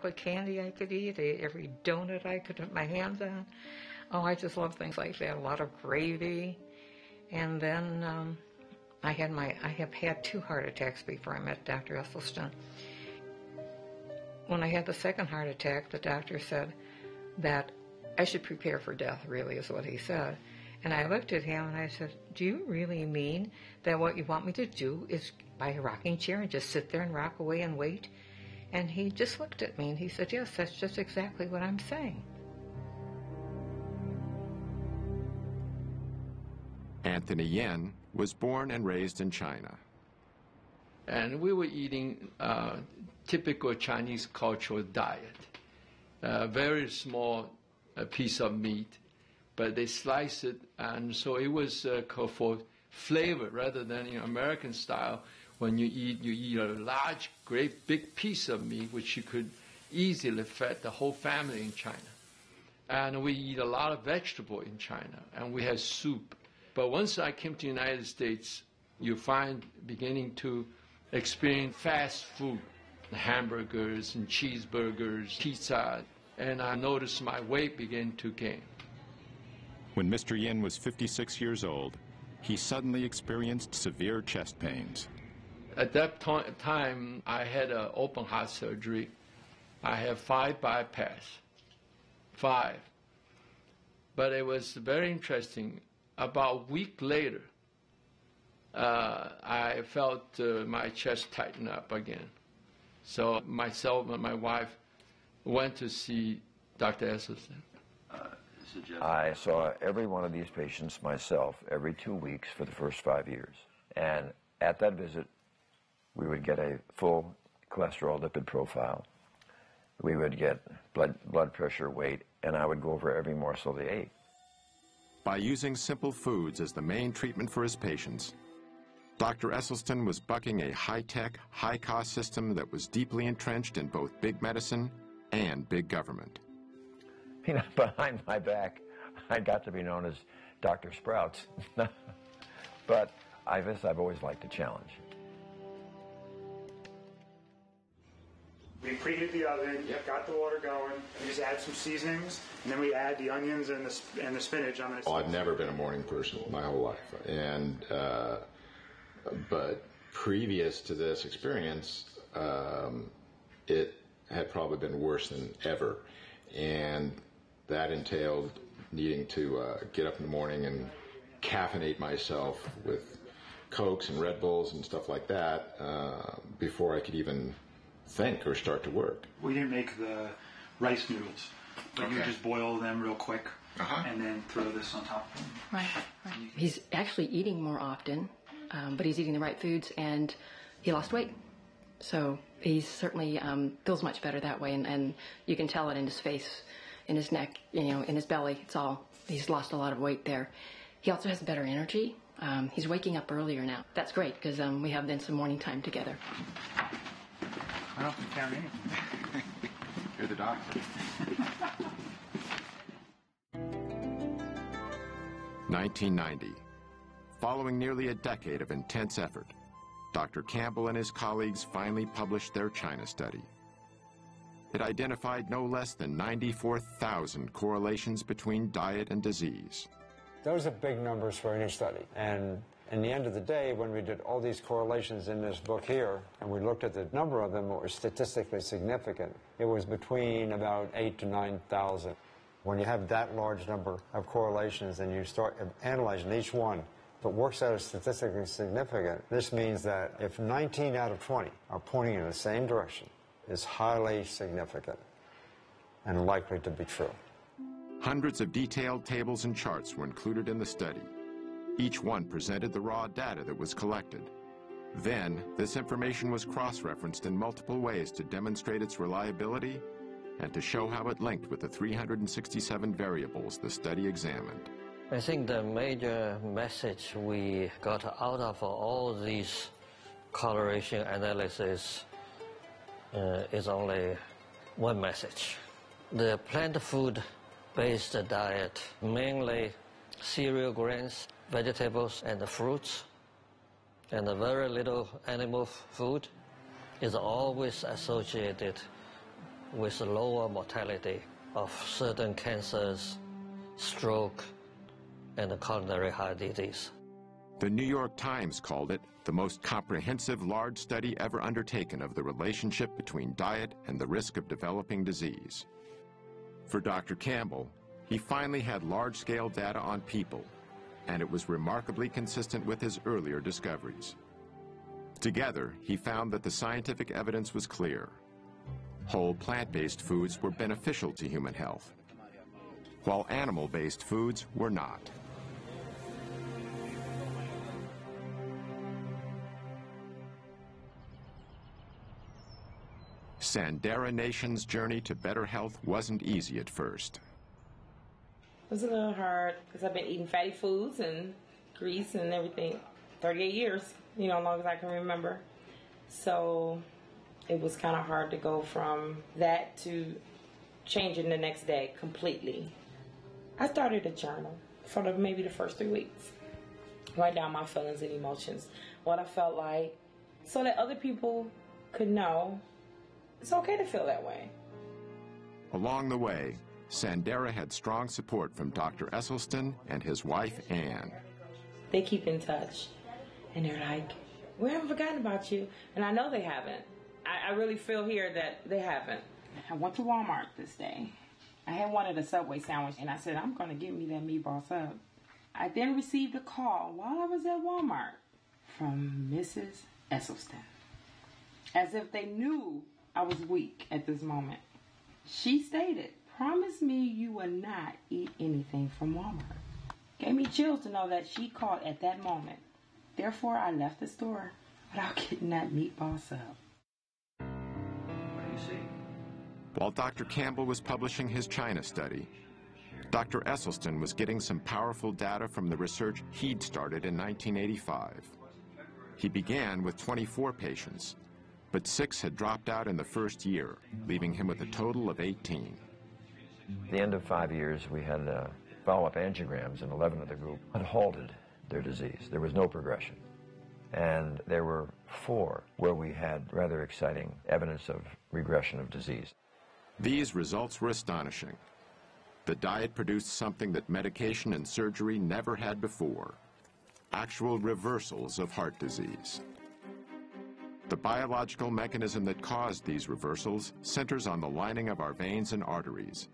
chocolate candy I could eat. I ate every donut I could put my hands on. Oh, I just love things like that. A lot of gravy. And then I have had 2 heart attacks before I met Dr. Esselstyn. When I had the second heart attack, the doctor said that I should prepare for death, really, is what he said. And I looked at him and I said, do you really mean that what you want me to do is buy a rocking chair and just sit there and rock away and wait? And he just looked at me and he said, yes, that's just exactly what I'm saying. Anthony Yen was born and raised in China. And we were eating typical Chinese cultural diet. Very small piece of meat, but they slice it, and so it was for flavor rather than American style. When you eat a large, great, big piece of meat, which you could easily feed the whole family in China. And we eat a lot of vegetable in China, and we have soup. But once I came to the United States, you find beginning to experience fast food, hamburgers and cheeseburgers, pizza, and I noticed my weight began to gain. When Mr. Yin was 56 years old, he suddenly experienced severe chest pains. At that time, I had an open heart surgery. I had 5 bypass, 5. But it was very interesting. About a week later, I felt my chest tighten up again. So myself and my wife went to see Dr. Esselstyn. I saw every one of these patients myself every 2 weeks for the first 5 years. And at that visit, we would get a full cholesterol lipid profile. We would get blood pressure, weight, and I would go over every morsel they ate. By using simple foods as the main treatment for his patients, Dr. Esselstyn was bucking a high-tech, high-cost system that was deeply entrenched in both big medicine and big government. Behind my back, I got to be known as Dr. Sprouts. But I guess I've always liked a challenge. We preheat the oven, got the water going, we just add some seasonings, and then we add the onions and the spinach. I've never been a morning person my whole life, and but previous to this experience, it had probably been worse than ever, and that entailed needing to get up in the morning and caffeinate myself with Cokes and Red Bulls and stuff like that before I could even think or start to work. We didn't make the rice noodles. Like you just boil them real quick and then throw this on top of them. Right. He's actually eating more often, but he's eating the right foods, and he lost weight. So he certainly feels much better that way, and you can tell it in his face, in his neck, in his belly. He's lost a lot of weight there. He also has better energy. He's waking up earlier now. That's great because we have then some morning time together. I don't have to count anything. You're the doctor. 1990. Following nearly a decade of intense effort, Dr. Campbell and his colleagues finally published their China study. It identified no less than 94,000 correlations between diet and disease. Those are big numbers for any study. And in the end of the day, when we did all these correlations in this book here, and we looked at the number of them that were statistically significant, it was between about 8,000 to 9,000. When you have that large number of correlations and you start analyzing each one, if it works out as statistically significant, this means that if 19 out of 20 are pointing in the same direction, it's highly significant and likely to be true. Hundreds of detailed tables and charts were included in the study. Each one presented the raw data that was collected. Then, this information was cross-referenced in multiple ways to demonstrate its reliability and to show how it linked with the 367 variables the study examined. I think the major message we got out of all these correlation analysis is only one message. The plant food-based diet, mainly cereal grains, vegetables and fruits, and very little animal food, is always associated with lower mortality of certain cancers, stroke, and coronary heart disease. The New York Times called it the most comprehensive large study ever undertaken of the relationship between diet and the risk of developing disease. For Dr. Campbell, he finally had large-scale data on people, and it was remarkably consistent with his earlier discoveries. Together, he found that the scientific evidence was clear. Whole plant-based foods were beneficial to human health, while animal-based foods were not. Sandera Nation's journey to better health wasn't easy at first. It was a little hard because I've been eating fatty foods and grease and everything 38 years, as long as I can remember. So it was kind of hard to go from that to changing the next day completely. I started a journal for maybe the first 3 weeks. Write down my feelings and emotions, what I felt like, so that other people could know it's okay to feel that way. Along the way, Sandera had strong support from Dr. Esselstyn and his wife, Ann. They keep in touch, and they're like, we haven't forgotten about you. And I know they haven't. I really feel here that they haven't. I went to Walmart this day. I had wanted a Subway sandwich, and I said, I'm going to get me that meatball sub. I then received a call while I was at Walmart from Mrs. Esselstyn, as if they knew I was weak at this moment. She stated, promise me you will not eat anything from Walmart. Gave me chills to know that she called at that moment. Therefore, I left the store without getting that meatball sub. What do you see? While Dr. Campbell was publishing his China study, Dr. Esselstyn was getting some powerful data from the research he'd started in 1985. He began with 24 patients, but 6 had dropped out in the first year, leaving him with a total of 18. At the end of 5 years, we had follow-up angiograms, and 11 of the group had halted their disease. There was no progression. And there were 4 where we had rather exciting evidence of regression of disease. These results were astonishing. The diet produced something that medication and surgery never had before: actual reversals of heart disease. The biological mechanism that caused these reversals centers on the lining of our veins and arteries,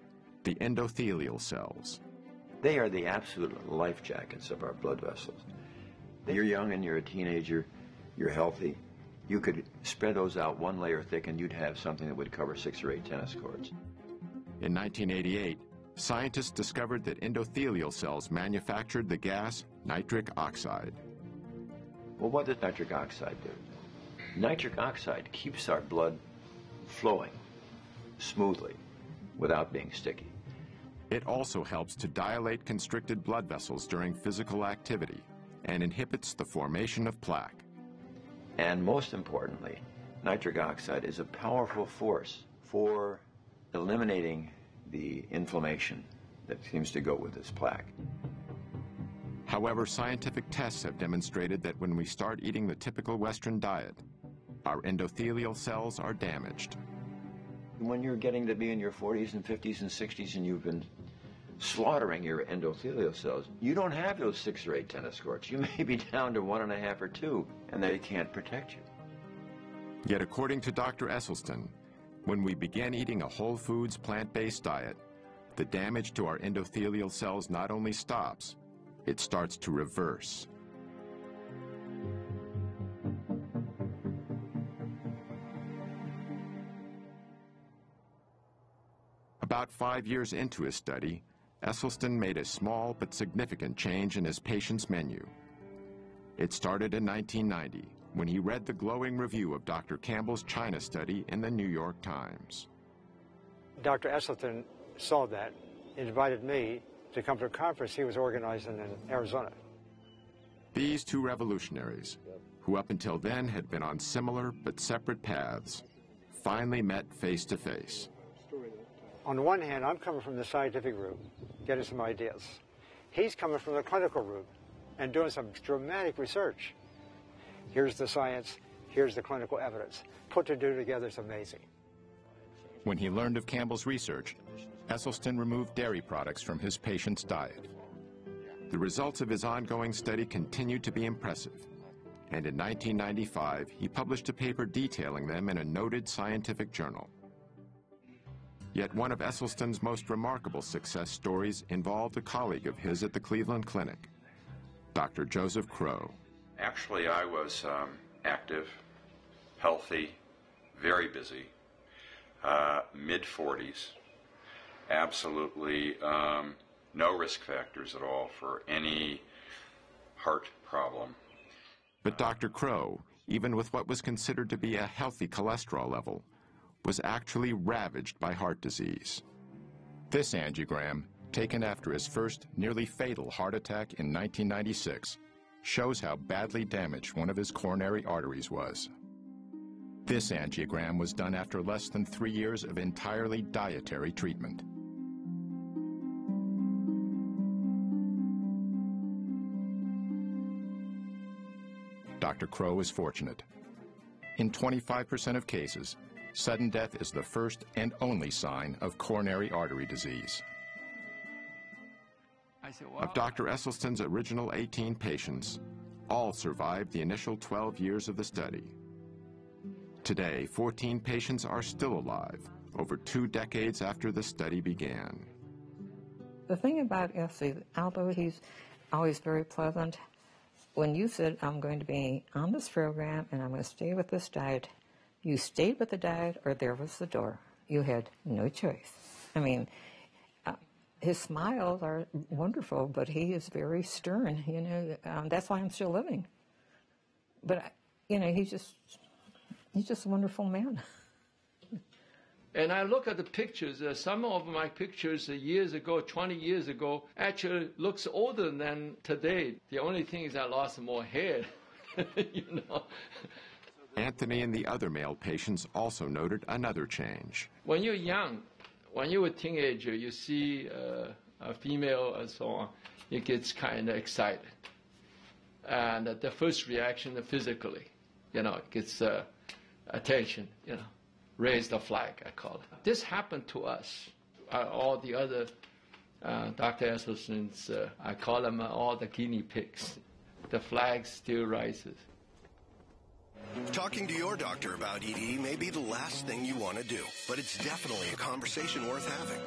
the endothelial cells. They are the absolute life jackets of our blood vessels. You're young and you're a teenager, you're healthy. You could spread those out 1 layer thick and you'd have something that would cover 6 or 8 tennis courts. In 1988, scientists discovered that endothelial cells manufactured the gas nitric oxide. Well, what does nitric oxide do? Nitric oxide keeps our blood flowing smoothly without being sticky. It also helps to dilate constricted blood vessels during physical activity and inhibits the formation of plaque. And most importantly, nitric oxide is a powerful force for eliminating the inflammation that seems to go with this plaque. However, scientific tests have demonstrated that when we start eating the typical Western diet, our endothelial cells are damaged. When you're getting to be in your 40s and 50s and 60s and you've been slaughtering your endothelial cells, you don't have those 6 or 8 tennis courts. You may be down to 1.5 or 2, and they can't protect you. Yet according to Dr. Esselstyn, when we begin eating a whole foods plant-based diet, the damage to our endothelial cells not only stops, it starts to reverse. About 5 years into his study, Esselstyn made a small but significant change in his patient's menu. It started in 1990, when he read the glowing review of Dr. Campbell's China study in the New York Times. Dr. Esselstyn saw that and invited me to come to a conference he was organizing in Arizona. These 2 revolutionaries, who up until then had been on similar but separate paths, finally met face to face. On the one hand, I'm coming from the scientific route, getting some ideas. He's coming from the clinical route and doing some dramatic research. Here's the science, here's the clinical evidence. Put the two together is amazing. When he learned of Campbell's research, Esselstyn removed dairy products from his patient's diet. The results of his ongoing study continued to be impressive, and in 1995, he published a paper detailing them in a noted scientific journal. Yet one of Esselstyn's most remarkable success stories involved a colleague of his at the Cleveland Clinic, Dr. Joseph Crow. Actually, I was active, healthy, very busy, mid-40s, absolutely no risk factors at all for any heart problem. But Dr. Crow, even with what was considered to be a healthy cholesterol level, was actually ravaged by heart disease. This angiogram, taken after his first nearly fatal heart attack in 1996, shows how badly damaged one of his coronary arteries was. This angiogram was done after less than 3 years of entirely dietary treatment. Dr. Crow is fortunate. In 25% of cases, sudden death is the first and only sign of coronary artery disease. Of Dr. Esselstyn's original 18 patients, all survived the initial 12 years of the study. Today, 14 patients are still alive, over 2 decades after the study began. The thing about Essie, although he's always very pleasant, when you said, I'm going to be on this program and I'm going to stay with this diet, you stayed with the diet or there was the door. You had no choice. I mean, his smiles are wonderful, but he is very stern, you know. That's why I'm still living. But, you know, he's just a wonderful man. And I look at the pictures, some of my pictures years ago, 20 years ago, actually looks older than today. The only thing is I lost more hair, you know. Anthony and the other male patients also noted another change. When you're young, when you're a teenager, you see a female and so on, it gets kind of excited. And the first reaction physically, you know, it gets attention, you know, raise the flag, I call it. This happened to us. All the other Dr. Esselstyn's, I call them all the guinea pigs. The flag still rises. Talking to your doctor about ED may be the last thing you want to do, but it's definitely a conversation worth having.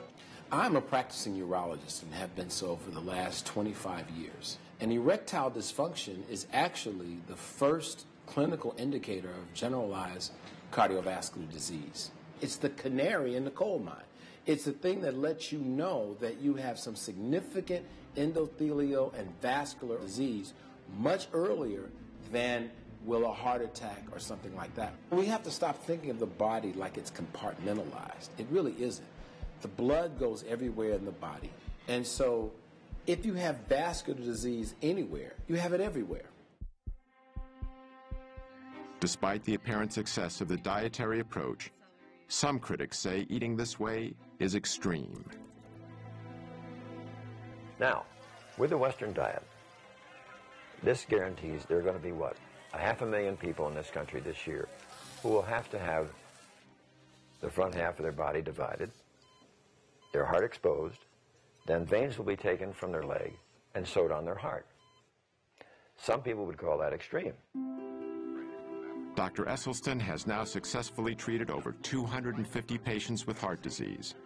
I'm a practicing urologist and have been so for the last 25 years. And erectile dysfunction is actually the first clinical indicator of generalized cardiovascular disease. It's the canary in the coal mine. It's the thing that lets you know that you have some significant endothelial and vascular disease much earlier than will a heart attack or something like that. We have to stop thinking of the body like it's compartmentalized. It really isn't. The blood goes everywhere in the body. And so if you have vascular disease anywhere, you have it everywhere. Despite the apparent success of the dietary approach, some critics say eating this way is extreme. Now, with the Western diet, this guarantees there are going to be, what, 500,000 people in this country this year who will have to have the front half of their body divided, their heart exposed, then veins will be taken from their leg and sewed on their heart. Some people would call that extreme. Dr. Esselstyn has now successfully treated over 250 patients with heart disease,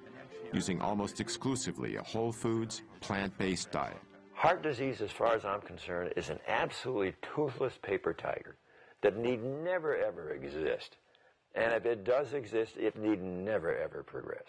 using almost exclusively a whole foods, plant-based diet. Heart disease, as far as I'm concerned, is an absolutely toothless paper tiger that need never, ever exist. And if it does exist, it need never, ever progress.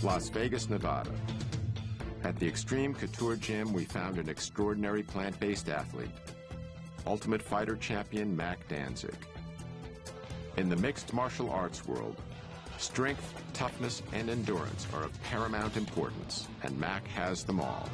Las Vegas, Nevada. At the Extreme Couture Gym, we found an extraordinary plant-based athlete, Ultimate Fighter champion Mac Danzig. In the mixed martial arts world, strength, toughness, and endurance are of paramount importance, and Mac has them all.